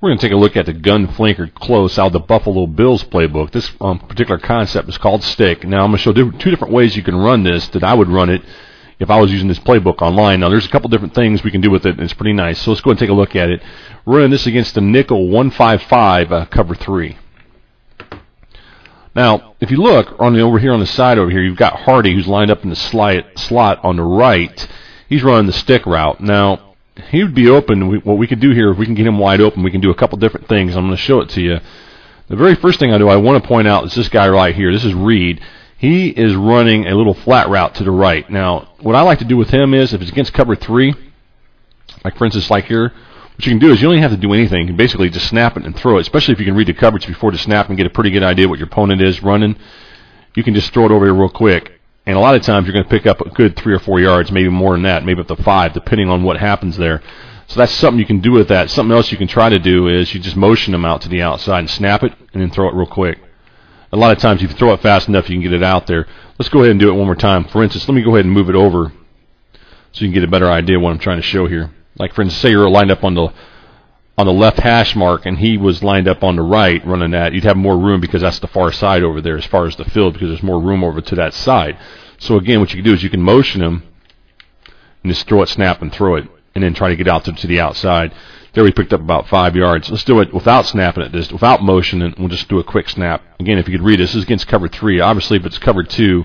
We're going to take a look at the gun flanker close out of the Buffalo Bills playbook. This particular concept is called stick. Now I'm going to show two different ways you can run this, that I would run it if I was using this playbook online. Now there's a couple different things we can do with it, and it's pretty nice. So let's go and take a look at it. We're running this against the nickel 155 cover 3. Now if you look over here on the side over here, you've got Hardy, who's lined up in the slot on the right. He's running the stick route. Now he would be open. What we could do here, if we can get him wide open, we can do a couple different things. I'm going to show it to you. The very first thing I do, I want to point out, is this guy right here. This is Reed. He is running a little flat route to the right. Now, what I like to do with him is, if it's against cover 3, like for instance, like here, what you can do is you don't even have to do anything. You can basically just snap it and throw it, especially if you can read the coverage before the snap and get a pretty good idea what your opponent is running. You can just throw it over here real quick. And a lot of times you're going to pick up a good 3 or 4 yards, maybe more than that, maybe up to 5, depending on what happens there. So that's something you can do with that. Something else you can try to do is you just motion them out to the outside and snap it and then throw it real quick. A lot of times if you throw it fast enough, you can get it out there. Let's go ahead and do it one more time. For instance, let me go ahead and move it over so you can get a better idea of what I'm trying to show here. Like for instance, say you're lined up on the left hash mark and he was lined up on the right running that, you'd have more room because that's the far side over there as far as the field, because there's more room over to that side. So again, what you can do is you can motion him and just throw it, snap, and throw it, and then try to get out to the outside. There we picked up about 5 yards. Let's do it without snapping it, just without motion, and we'll just do a quick snap. Again, if you could read this is against cover 3. Obviously, if it's cover 2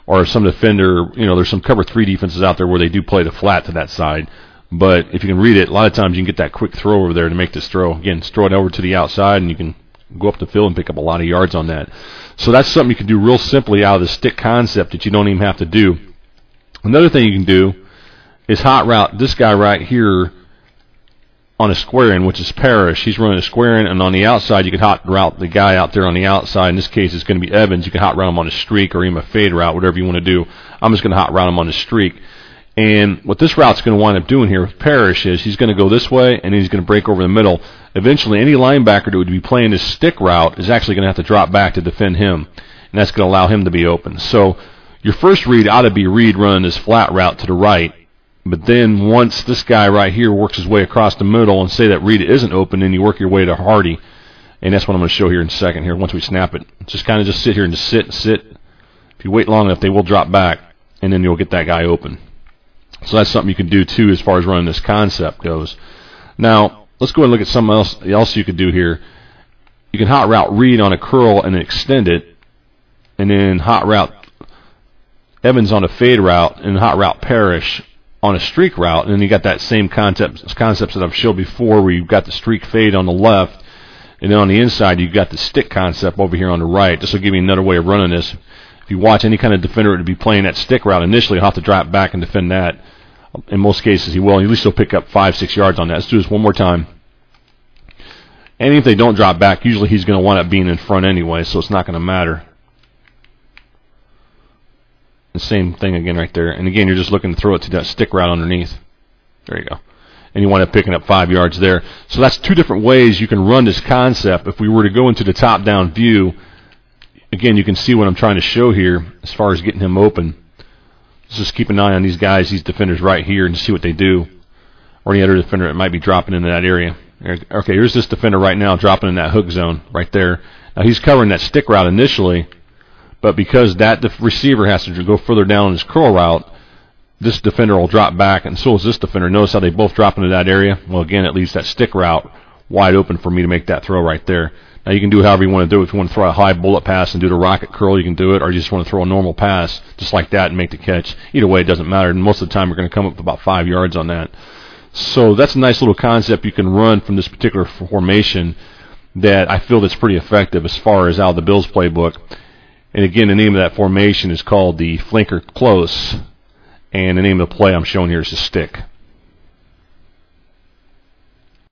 or some defender, there's some cover 3 defenses out there where they do play the flat to that side. But if you can read it, a lot of times you can get that quick throw over there to make this throw. Again, just throw it over to the outside, and you can go up the field and pick up a lot of yards on that. So that's something you can do real simply out of the stick concept that you don't even have to do. Another thing you can do is hot route this guy right here on a square end, which is Parrish. He's running a square end, and on the outside you can hot route the guy out there on the outside. In this case it's going to be Evans. You can hot route him on a streak or even a fade route, whatever you want to do. I'm just going to hot route him on a streak. And what this route's going to wind up doing here with Parrish is he's going to go this way, and he's going to break over the middle. Eventually, any linebacker that would be playing this stick route is actually going to have to drop back to defend him, and that's going to allow him to be open. So your first read ought to be Reed running this flat route to the right, but then once this guy right here works his way across the middle and say that Reed isn't open, then you work your way to Hardy, and that's what I'm going to show here in a second here once we snap it. Just kind of just sit here and just sit and sit. If you wait long enough, they will drop back, and then you'll get that guy open. So that's something you can do too as far as running this concept goes. Now, let's go and look at something else you could do here. You can hot route Reed on a curl and then extend it, and then hot route Evans on a fade route, and hot route Parrish on a streak route. And then you got that same concepts that I've showed before, where you've got the streak fade on the left, and then on the inside you've got the stick concept over here on the right. This will give you another way of running this. If you watch any kind of defender to be playing that stick route initially, he'll have to drop back and defend that. In most cases he will. At least he'll pick up 5-6 yards on that. Let's do this one more time. And if they don't drop back, usually he's going to wind up being in front anyway, so it's not going to matter. The same thing again right there. And again, you're just looking to throw it to that stick route underneath. There you go. And you wind up picking up 5 yards there. So that's two different ways you can run this concept. If we were to go into the top-down view, again, you can see what I'm trying to show here as far as getting him open. Just keep an eye on these guys, these defenders right here, and see what they do. Or any other defender that might be dropping into that area. Okay, here's this defender right now dropping in that hook zone right there. Now he's covering that stick route initially, but because that receiver has to go further down in his curl route, this defender will drop back, and so is this defender. Notice how they both drop into that area? Well, again, it leaves that stick route wide open for me to make that throw right there. Now you can do however you want to do it. If you want to throw a high bullet pass and do the rocket curl, you can do it, or you just want to throw a normal pass just like that and make the catch. Either way, it doesn't matter. And most of the time, you're going to come up with about 5 yards on that. So that's a nice little concept you can run from this particular formation that I feel that's pretty effective as far as out of the Bills playbook. And again, the name of that formation is called the flanker close, and the name of the play I'm showing here is the stick.